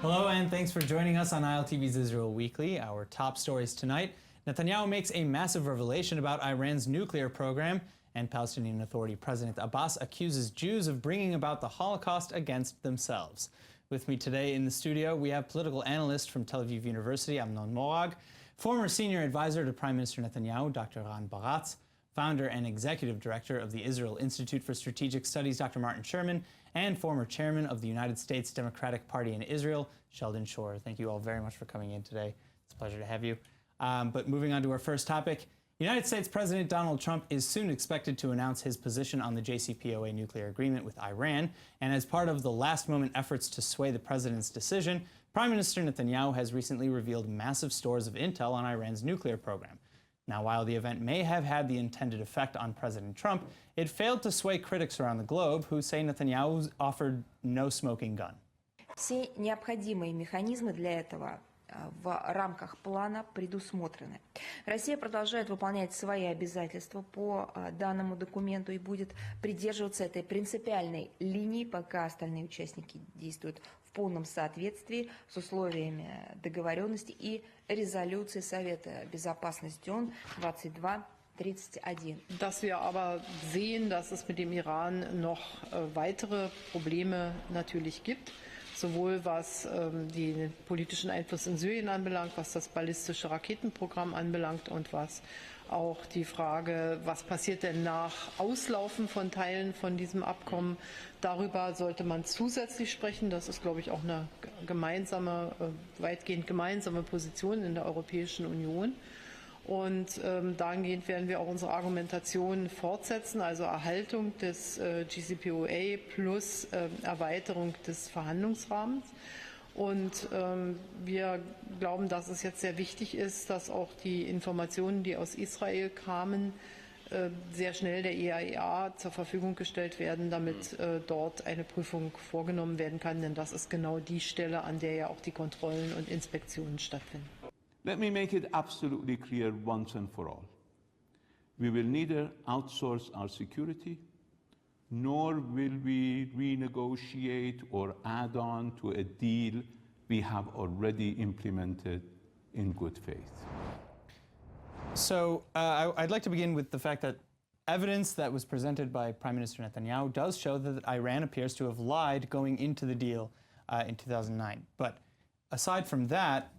Hello, and thanks for joining us on ILTV's Israel Weekly. Our top stories tonight: Netanyahu makes a massive revelation about Iran's nuclear program, and Palestinian Authority President Abbas accuses Jews of bringing about the Holocaust against themselves. With me today in the studio, we have political analyst from Tel Aviv University, Amnon Morag, former senior advisor to Prime Minister Netanyahu, Dr. Ran Baratz, founder and executive director of the Israel Institute for Strategic Studies, Dr. Martin Sherman, and former chairman of the United States Democratic Party in Israel, Sheldon Shore. Thank you all very much for coming in today. It's a pleasure to have you. But moving on to our first topic, United States President Donald Trump is soon expected to announce his position on the JCPOA nuclear agreement with Iran. And as part of the last-moment efforts to sway the president's decision, Prime Minister Netanyahu has recently revealed massive stores of intel on Iran's nuclear program. Now, while the event may have had the intended effect on President Trump, it failed to sway critics around the globe who say Netanyahu offered no smoking gun. Все необходимые механизмы для этого в рамках плана предусмотрены. Россия продолжает выполнять свои обязательства по данному документу и будет придерживаться этой принципиальной линии, пока остальные участники действуют в полном соответствии с условиями договоренности и резолюции Совета Безопасности ООН 2231. Dass wir aber sehen, dass es mit dem Iran noch weitere Probleme natürlich gibt, sowohl was den politischen Einfluss in Syrien anbelangt, was das ballistische Raketenprogramm anbelangt und was auch die Frage, was passiert denn nach Auslaufen von Teilen von diesem Abkommen. Darüber sollte man zusätzlich sprechen. Das ist, glaube ich, auch eine gemeinsame, weitgehend gemeinsame Position in der Europäischen Union. Und dahingehend werden wir auch unsere Argumentation fortsetzen, also Erhaltung des JCPOA plus Erweiterung des Verhandlungsrahmens. Und wir glauben, dass es jetzt sehr wichtig ist, dass auch die Informationen, die aus Israel kamen, sehr schnell der IAEA zur Verfügung gestellt werden, damit dort eine Prüfung vorgenommen werden kann. Denn das ist genau die Stelle, an der ja auch die Kontrollen und Inspektionen stattfinden. Let me make it absolutely clear once and for all. We will neither outsource our security, nor will we renegotiate or add on to a deal we have already implemented in good faith. So I'd like to begin with the fact that evidence that was presented by Prime Minister Netanyahu does show that Iran appears to have lied going into the deal in 2009. But aside from that,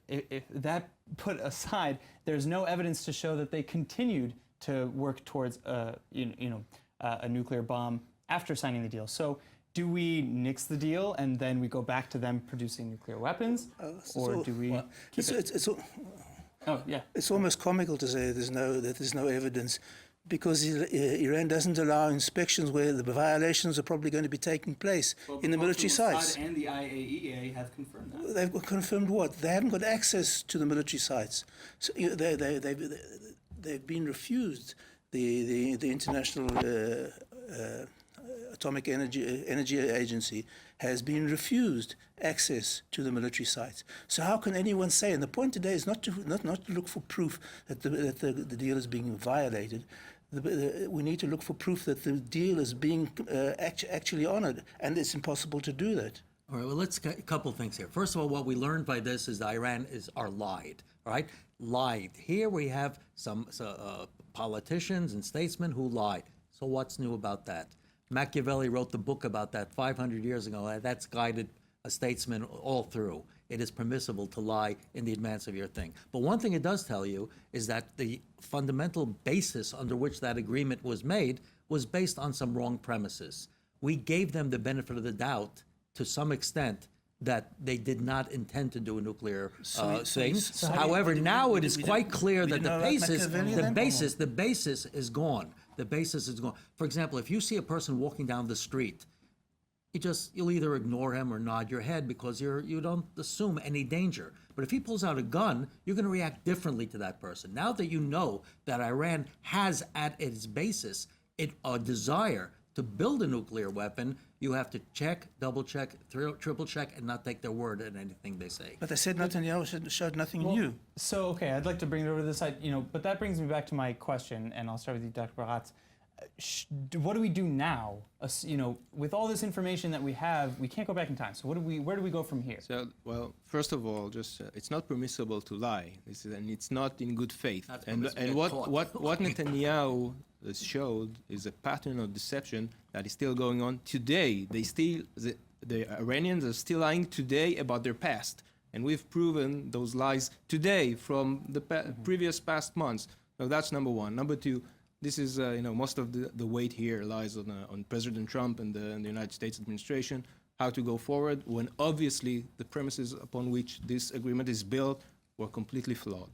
if that put aside, there's no evidence to show that they continued to work towards a nuclear bomb after signing the deal. So do we nix the deal and then we go back to them producing nuclear weapons, or do we? It's almost comical to say that there's no evidence, because Iran doesn't allow inspections where the violations are probably going to be taking place in the military sites. And the IAEA have confirmed that. They've confirmed what? They haven't got access to the military sites. So they've been refused. The International Atomic Energy Agency has been refused access to the military sites. So how can anyone say? And the point today is not to look for proof that the deal is being violated. We need to look for proof that the deal is being actually honored, and it's impossible to do that. All right, well, let's a couple things here. First of all, what we learned by this is that Iran are lied, right? Lied. Here we have some politicians and statesmen who lied. So what's new about that? Machiavelli wrote the book about that 500 years ago. That's guided a statesman all through. It is permissible to lie in the advance of your thing. But one thing it does tell you is that the fundamental basis under which that agreement was made was based on some wrong premises. We gave them the benefit of the doubt to some extent that they did not intend to do a nuclear thing. However, now it is quite clear that the basis is gone. The basis is gone. For example, if you see a person walking down the street, you'll either ignore him or nod your head because you don't assume any danger. But if he pulls out a gun, you're going to react differently to that person. Now that you know that Iran has at its basis a desire to build a nuclear weapon, you have to check, double check, triple check, and not take their word at anything they say. But they said Netanyahu showed nothing new. So, okay, I'd like to bring it over to this side, but that brings me back to my question, and I'll start with you, Dr. Baratz. what do we do now? You know, with all this information that we have, we can't go back in time. So where do we go from here? So, well, first of all, just it's not permissible to lie, and it's not in good faith. Not And permissible to what get what what Netanyahu has showed is a pattern of deception that is still going on today. The Iranians are still lying today about their past, and we've proven those lies today from the previous past months. So that's number one. Number two. This is, most of the weight here lies on President Trump and the United States administration, how to go forward, when obviously the premises upon which this agreement is built were completely flawed.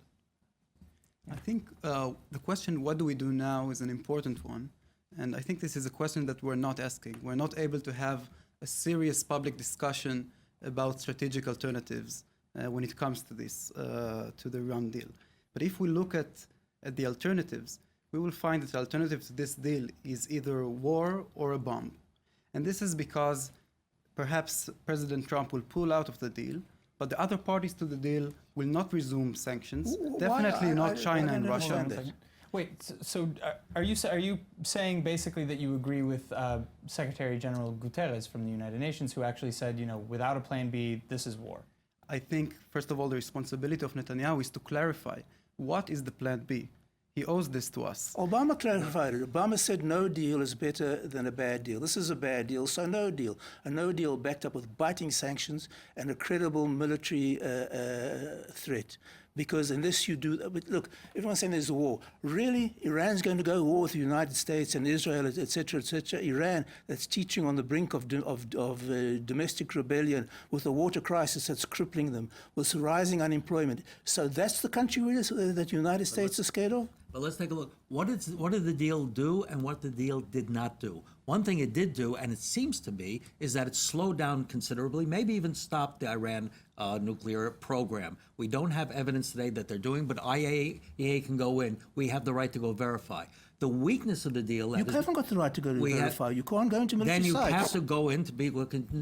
I think the question, what do we do now, is an important one. And I think this is a question that we're not asking. We're not able to have a serious public discussion about strategic alternatives when it comes to this, to the Iran deal. But if we look at the alternatives, we will find that the alternative to this deal is either war or a bomb. And this is because perhaps President Trump will pull out of the deal, but the other parties to the deal will not resume sanctions, definitely not China and Russia. understand that. Wait, so are you saying basically that you agree with Secretary General Guterres from the United Nations, who actually said, you know, without a plan B, this is war? I think, first of all, the responsibility of Netanyahu is to clarify what is the plan B. He owes this to us. Obama clarified it. Obama said no deal is better than a bad deal. This is a bad deal, so no deal. A no deal backed up with biting sanctions and a credible military threat. Because unless you do, but look, everyone's saying there's a war. Really, Iran's going to go to war with the United States and Israel, et cetera, et cetera. Iran, that's teetering on the brink of domestic rebellion, with a water crisis that's crippling them, with rising unemployment. So that's the country that the United States is scared of? But let's take a look. What did the deal do and what the deal did not do? One thing it did do, and it seems to be, is that it slowed down considerably, maybe even stopped the Iran nuclear program. We don't have evidence today that they're doing, but IAEA can go in. We have the right to go verify. The weakness of the deal... You haven't got the right to go to verify. You can't go into military Then you sites. have to go in to be...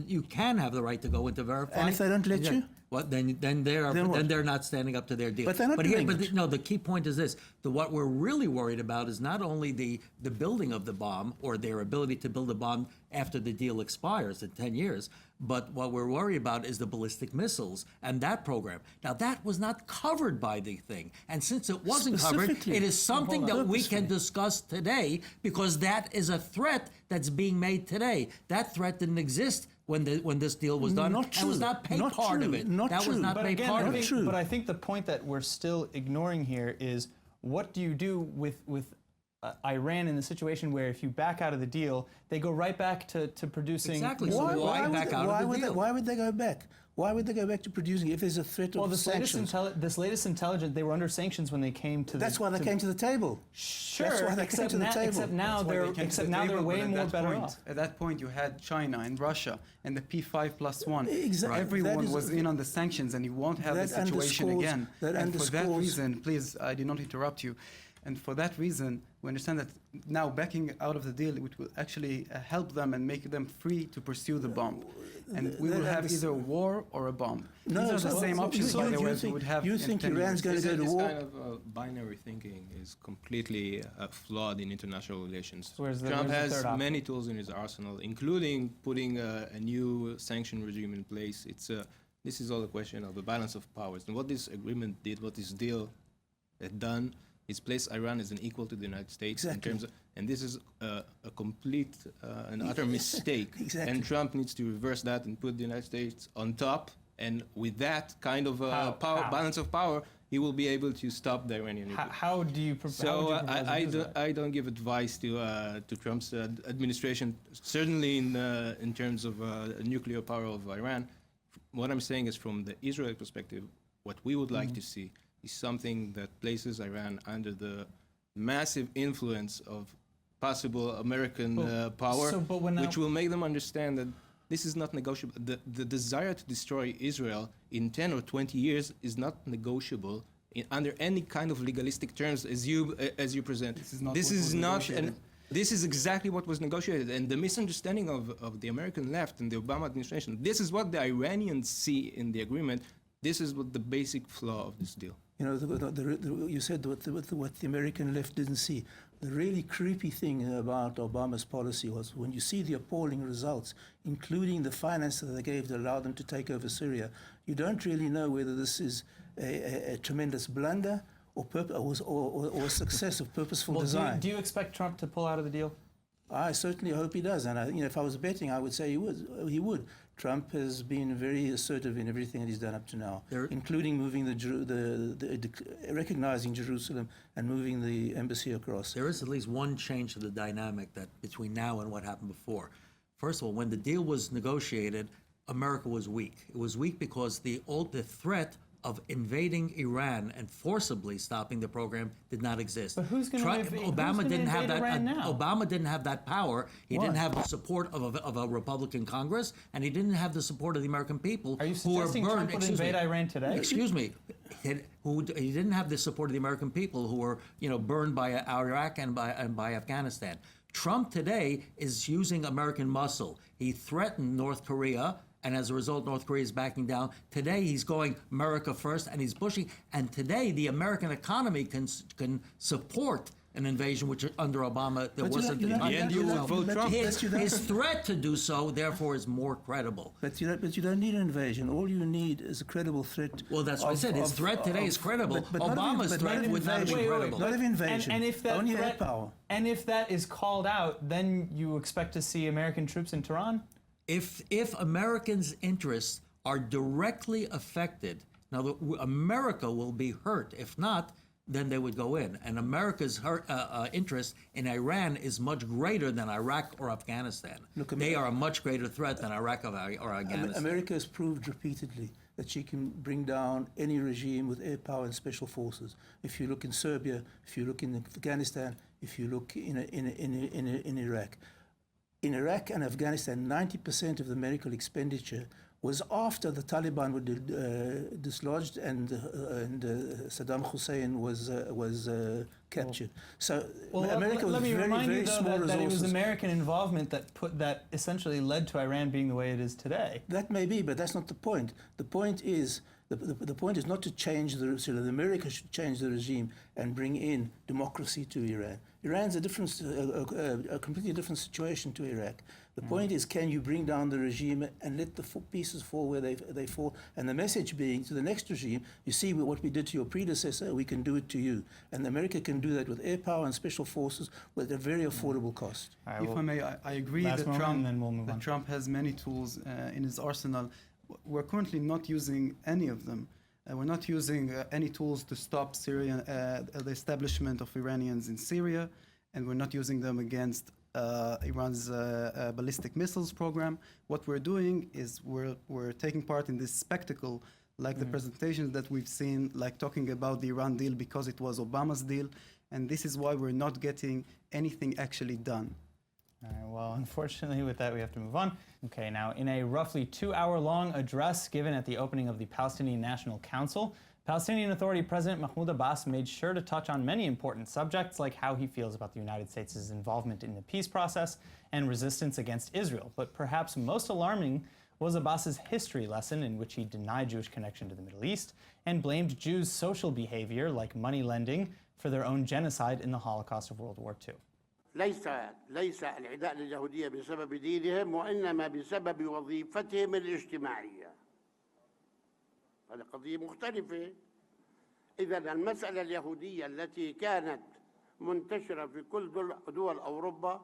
You can have the right to go in to verify. And if they don't let you? Well, then they're not standing up to their deal. But they're not doing it. No, the key point is this: what we're really worried about is not only the building of the bomb or their ability to build a bomb after the deal expires in 10 years, but what we're worried about is the ballistic missiles and that program. Now, that was not covered by the thing, and since it wasn't covered, Specifically. it is something that we can Purposefully. discuss today because that is a threat that's being made today. That threat didn't exist when this deal was done. Not true. And was not paid Not part of true. it. Not that was true. not But paid Again, part I of think, it. True. but I think the point that we're still ignoring here is what do you do with Iran in the situation where if you back out of the deal, they go right back to producing. Exactly. So why back out of the deal? Why would they go back? Why would they go back to producing if there's a threat Well, of this sanctions? latest intelligence, they were under sanctions when they came to. That's why they came to the table. Sure, That's why they came except to the now, table. except now That's why they're they came to except the now table, they're way but at more that better point- off. At that point, you had China and Russia and the P5+1. Exactly. Everyone That is- was in on the sanctions, and you won't have the That situation underscores- again. that And for that underscores- reason, please, I did not interrupt you. And for that reason, we understand that now backing out of the deal, which will actually help them and make them free to pursue the bomb. And we will have either war or a bomb. These are the so- same so options, you by the way, think- as we would have you in think 10 Iran's years. going to go to This war? kind of binary thinking is completely flawed in international relations. Where's the Trump third has option? many tools in his arsenal, including putting a new sanction regime in place. This is all a question of the balance of powers. And what this agreement did, what this deal had done, is place Iran as an equal to the United States Exactly. in terms of, and this is a complete and utter mistake. Exactly. And Trump needs to reverse that and put the United States on top. And with that kind of How? balance of power, he will be able to stop the Iranian nuclear. How do you? How would So you propose to do that? I don't give advice to Trump's administration, certainly in terms of nuclear power of Iran. What I'm saying is, from the Israeli perspective, what we would like to see is something that places Iran under the massive influence of possible American power, but when which will make them understand that this is not negotiable. The desire to destroy Israel in 10 or 20 years is not negotiable under any kind of legalistic terms as you present. This is not This what is was not negotiated. this is exactly what was negotiated. And the misunderstanding of the American left and the Obama administration, this is what the Iranians see in the agreement. This is what the basic flaw of this deal. You know, you said what the American left didn't see. The really creepy thing about Obama's policy was when you see the appalling results, including the finance that they gave to allow them to take over Syria, you don't really know whether this is a tremendous blunder or a success of purposeful design. Do you expect Trump to pull out of the deal? I certainly hope he does, and if I was betting, I would say he would. Trump has been very assertive in everything that he's done up to now, including moving recognizing Jerusalem and moving the embassy across. There is at least one change to the dynamic that between now and what happened before. First of all, when the deal was negotiated, America was weak. It was weak because the threat of invading Iran and forcibly stopping the program did not exist. But who's going to invade Iran now? Obama didn't have that power. He didn't have the support of a Republican Congress, and he didn't have the support of the American people. Are you who were suggesting burned. Trump would invade Iran today? Excuse me. He didn't have the support of the American people who were, burned by Iraq and by Afghanistan. Trump today is using American muscle. He threatened North Korea, and as a result, North Korea is backing down. Today, he's going America first, and he's pushing. And today, the American economy can support an invasion, which under Obama there wasn't. In the end, you would vote Trump. His threat to do so, therefore, is more credible. But you don't need an invasion. All you need is a credible threat. Well, that's what I said. His threat today is credible. Obama's threat would not be credible. Not of invasion. And if that only air threat, power. And if that is called out, then you expect to see American troops in Tehran? If Americans' interests are directly affected, now America will be hurt. If not, then they would go in. And America's interest in Iran is much greater than Iraq or Afghanistan. They are a much greater threat than Iraq or Afghanistan. America has proved repeatedly that she can bring down any regime with air power and special forces. If you look in Serbia, if you look in Afghanistan, if you look in Iraq. In Iraq and Afghanistan, 90% of the medical expenditure was after the Taliban were dislodged and Saddam Hussein was captured. So America was very, very small resources. That it was American involvement that essentially led to Iran being the way it is today. That may be, but that's not the point. The point is the point is not to change the regime. America should change the regime and bring in democracy to Iran. Iran's a completely different situation to Iraq. The point is, can you bring down the regime and let the pieces fall where they fall? And the message being to the next regime, you see what we did to your predecessor, we can do it to you. And America can do that with air power and special forces at a very affordable cost. If I may, I agree that Trump has many tools in his arsenal. We're currently not using any of them. We're not using any tools to stop the establishment of Iranians in Syria, and we're not using them against Iran's ballistic missiles program. What we're doing is we're taking part in this spectacle, like the presentations that we've seen, like talking about the Iran deal because it was Obama's deal, and this is why we're not getting anything actually done. All right, well, unfortunately, with that, we have to move on. Okay, now, in a roughly 2-hour-long address given at the opening of the Palestinian National Council, Palestinian Authority President Mahmoud Abbas made sure to touch on many important subjects, like how he feels about the United States' involvement in the peace process and resistance against Israel. But perhaps most alarming was Abbas's history lesson, in which he denied Jewish connection to the Middle East and blamed Jews' social behavior, like money lending, for their own genocide in the Holocaust of World War II. ليس العداء لليهودية بسبب دينهم وإنما بسبب وظيفتهم الاجتماعية. هذه قضية مختلفة. إذا المسألة اليهودية التي كانت منتشرة في كل دول أوروبا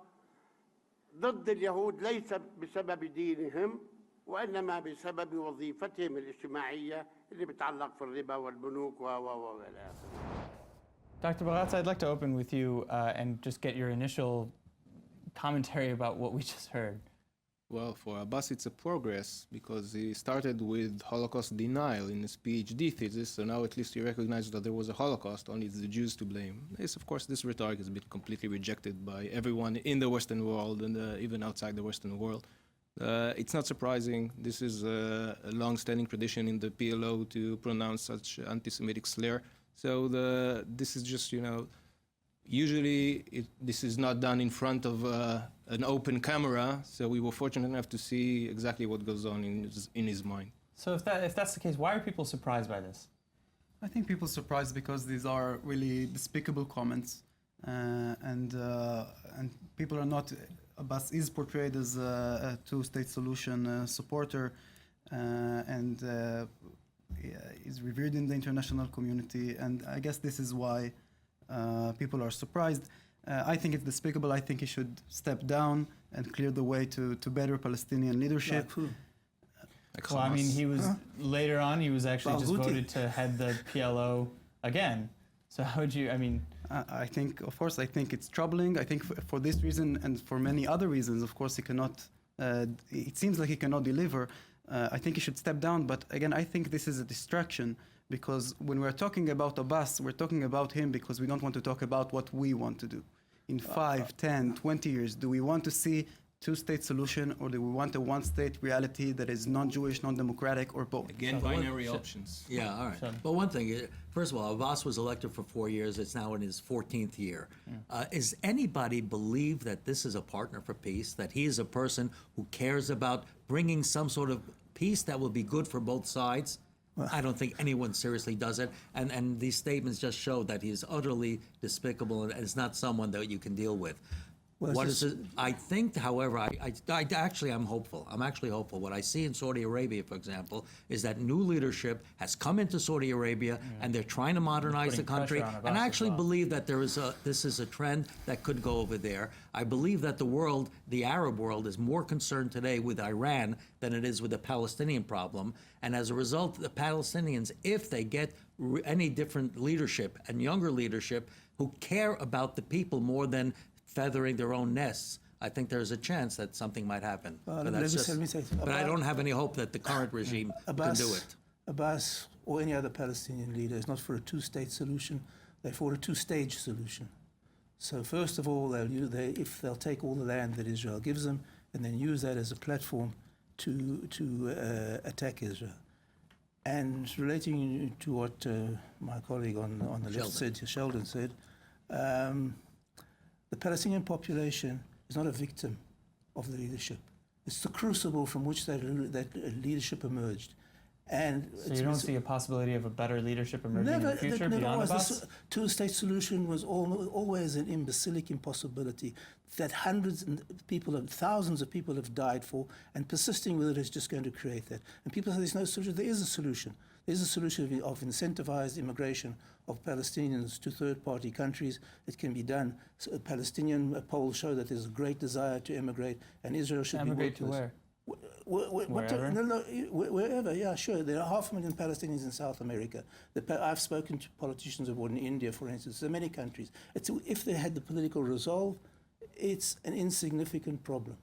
ضد اليهود ليس بسبب دينهم وإنما بسبب وظيفتهم الاجتماعية اللي بتعلق في الربا والبنوك وإلى آخره. Dr. Baratz, I'd like to open with you and just get your initial commentary about what we just heard. Well, for Abbas, it's a progress because he started with Holocaust denial in his PhD thesis, so now at least he recognizes that there was a Holocaust, only it's the Jews to blame. Yes, of course, this rhetoric has been completely rejected by everyone in the Western world and even outside the Western world. It's not surprising. This is a long-standing tradition in the PLO to pronounce such anti-Semitic slur. So this is just, usually this is not done in front of an open camera. So we were fortunate enough to see exactly what goes on in his mind. So if that's the case, why are people surprised by this? I think people are surprised because these are really despicable comments, and people are not. Abbas is portrayed as a two-state solution supporter, and is revered in the international community. And I guess this is why people are surprised. I think it's despicable. I think he should step down and clear the way to better Palestinian leadership. Like who? Well, I mean, he was later on. He was actually just Barghouti. voted to head the PLO again. So how would you? I mean, I think, of course, I think it's troubling. I think for this reason and for many other reasons, of course, he cannot. It seems like he cannot deliver. I think he should step down. But again, I think this is a distraction because when we're talking about Abbas, we're talking about him because we don't want to talk about what we want to do. In 5, 10, 20 years, do we want to see two-state solution or do we want a one-state reality that is non-Jewish, non-democratic, or both? Again, binary options. Yeah, all right. But one thing, first of all, Abbas was elected for 4 years. It's now in his 14th year. Is anybody believe that this is a partner for peace, that he is a person who cares about bringing some sort of peace that will be good for both sides? I don't think anyone seriously does it. And these statements just show that he is utterly despicable and is not someone that you can deal with. Well, What it's is it? I think, however, I actually am hopeful. I'm actually hopeful. What I see in Saudi Arabia, for example, is that new leadership has come into Saudi Arabia and they're trying to modernize the putting country. pressure on And Abbas I as actually well. believe that this is a trend that could go over there. I believe that the world, the Arab world, is more concerned today with Iran than it is with the Palestinian problem. And as a result, the Palestinians, if they get any different leadership and younger leadership who care about the people more than feathering their own nests, I think there's a chance that something might happen. Well, But, let that's me just, say, but I don't have any hope that the current regime can do it. Abbas or any other Palestinian leader is not for a two-state solution. They're for a two-stage solution. So first of all, if they'll take all the land that Israel gives them and then use that as a platform to attack Israel. And relating to what my colleague on the left said, Sheldon said, the Palestinian population is not a victim of the leadership. It's the crucible from which that leadership emerged. And so you don't see a possibility of a better leadership emerging in the future never beyond was. Abbas? The two-state solution was always an imbecilic impossibility that hundreds and thousands of people have died for, and persisting with it is just going to create that. And people say there's no solution. There is a solution. There's a solution of incentivized immigration of Palestinians to third-party countries. It can be done. So Palestinian polls show that there's a great desire to immigrate, and Israel should Emigrate to be where? Wherever? Wherever, yeah, sure. There are 500,000 Palestinians in South America. I've spoken to politicians abroad in India, for instance. There are many countries. If they had the political resolve, it's an insignificant problem.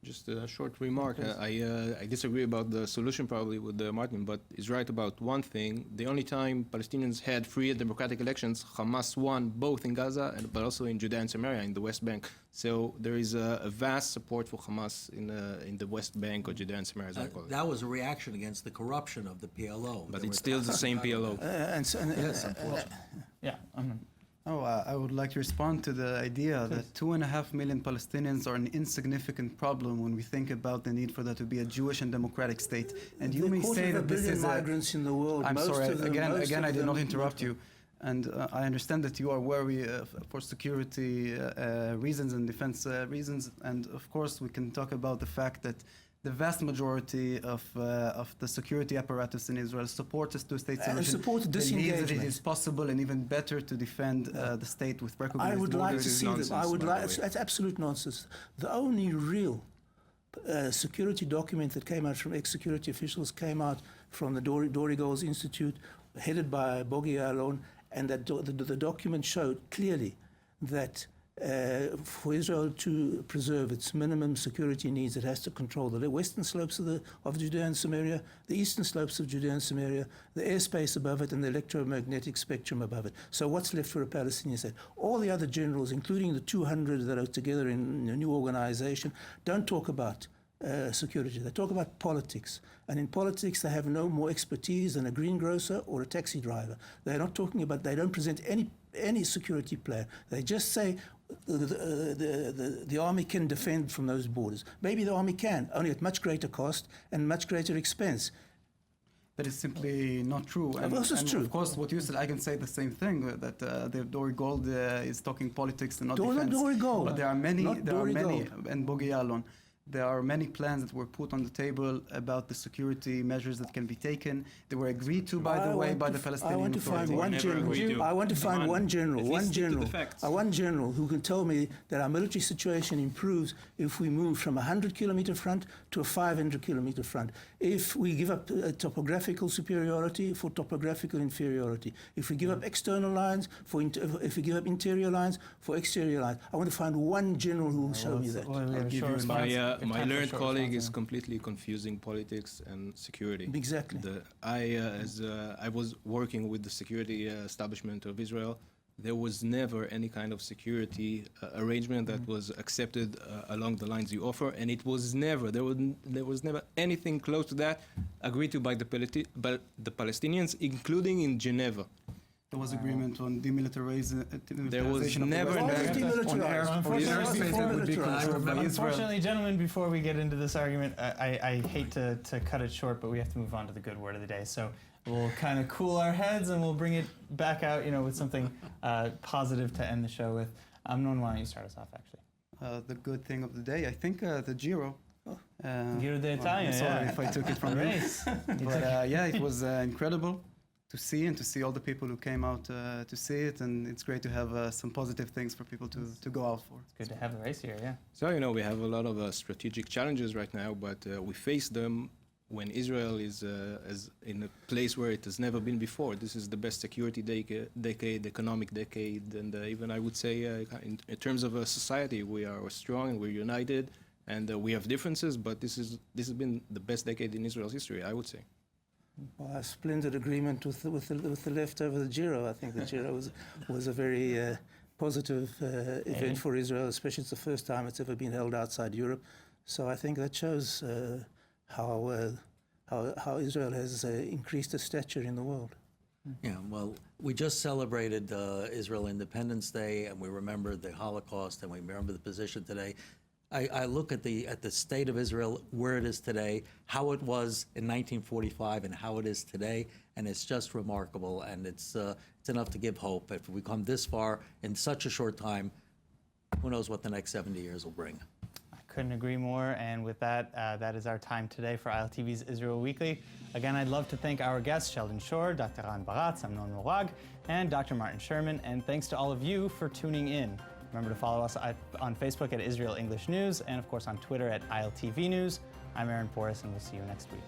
Just a short remark. I disagree about the solution probably with Martin, but he's right about one thing. The only time Palestinians had free and democratic elections, Hamas won both in Gaza but also in Judea and Samaria in the West Bank. So there is a vast support for Hamas in the West Bank or Judea and Samaria, as I call it. That was a reaction against the corruption of the PLO. But it's still the same PLO. Yes, unfortunately. Yeah. I would like to respond to the idea that 2.5 million Palestinians are an insignificant problem when we think about the need for there to be a Jewish and democratic state. And you may say that this is migrants in the world. I'm most sorry. of them, Again, I did not interrupt you. And I understand that you are worried for security reasons and defense reasons. And of course, we can talk about the fact that the vast majority of the security apparatus in Israel supports a two-state solution. Support believes that it disengagement. is possible and even better to defend the state with recognized I would like borders. to see them. I would like. That's absolute nonsense. The only real security document that came out from ex-security officials came out from the Dorigold Institute, headed by Bogi Ya'alon, and that the document showed clearly that for Israel to preserve its minimum security needs, it has to control the western slopes of Judea and Samaria, the eastern slopes of Judea and Samaria, the airspace above it, and the electromagnetic spectrum above it. So what's left for a Palestinian state? All the other generals, including the 200 that are together in a new organization, don't talk about security. They talk about politics. And in politics, they have no more expertise than a greengrocer or a taxi driver. They're not talking about, they don't present any security plan. They just say the army can defend from those borders. Maybe the army can, only at much greater cost and much greater expense. that is simply not true. Of course it's true. Of course, what you said, I can say the same thing, that the Dori Gold is talking politics and not Not defense. Dori Gold. But there are many, Not Dori Gold. and Bogi Ya'alon. There are many plans that were put on the table about the security measures that can be taken. They were agreed to, by the way, by the Palestinian I want to find Authority. one Never general. agreed to. I want to find Come on. one general, At least one stick to the general, facts. one general who can tell me that our military situation improves if we move from a 100-kilometer front to a 500-kilometer front. If we give up topographical superiority for topographical inferiority. If we give up external lines if we give up interior lines for exterior lines. I want to find one general who will show me that. Well, we have a give short you response. We have My time for a learned short colleague response is now. completely confusing politics and security. Exactly. I was working with the security establishment of Israel. There was never any kind of security arrangement that was accepted along the lines you offer, and it was never there was never anything close to that agreed to by the Palestinians, including in Geneva. There was agreement on demilitarization There was of the never West an Bank, agreement. on air Unfortunately, space that would be before controlled by Israel. Unfortunately, gentlemen, before we get into this argument, I hate to cut it short, but we have to move on to the good word of the day. So we'll kind of cool our heads and we'll bring it back out, with something positive to end the show with. Amnon, why don't you start us off, actually? The good thing of the day, I think the Giro. Giro d'Italia, Sorry yeah. if I took it from you. Race. But yeah, it was incredible to see all the people who came out to see it, and it's great to have some positive things for people to go out for. Good to have the race here, yeah. So, we have a lot of strategic challenges right now, but we face them when Israel is in a place where it has never been before. This is the best security decade, economic decade, and even I would say in terms of a society, we are strong and we're united, and we have differences, but this has been the best decade in Israel's history, I would say. Well, a splendid agreement with the left over the Giro. I think the Giro was a very positive event for Israel, especially it's the first time it's ever been held outside Europe. So I think that shows how Israel has increased its stature in the world. Yeah, well, we just celebrated Israel Independence Day, and we remember the Holocaust, and we remember the position today. I look at the state of Israel, where it is today, how it was in 1945, and how it is today, and it's just remarkable. And it's enough to give hope. If we come this far in such a short time, who knows what the next 70 years will bring? I couldn't agree more. And with that, that is our time today for ILTV's Israel Weekly. Again, I'd love to thank our guests, Sheldon Shore, Dr. Ran Baratz, Amnon Morag, and Dr. Martin Sherman. And thanks to all of you for tuning in. Remember to follow us on Facebook at Israel English News, and of course on Twitter at ILTV News. I'm Aaron Porras, and we'll see you next week.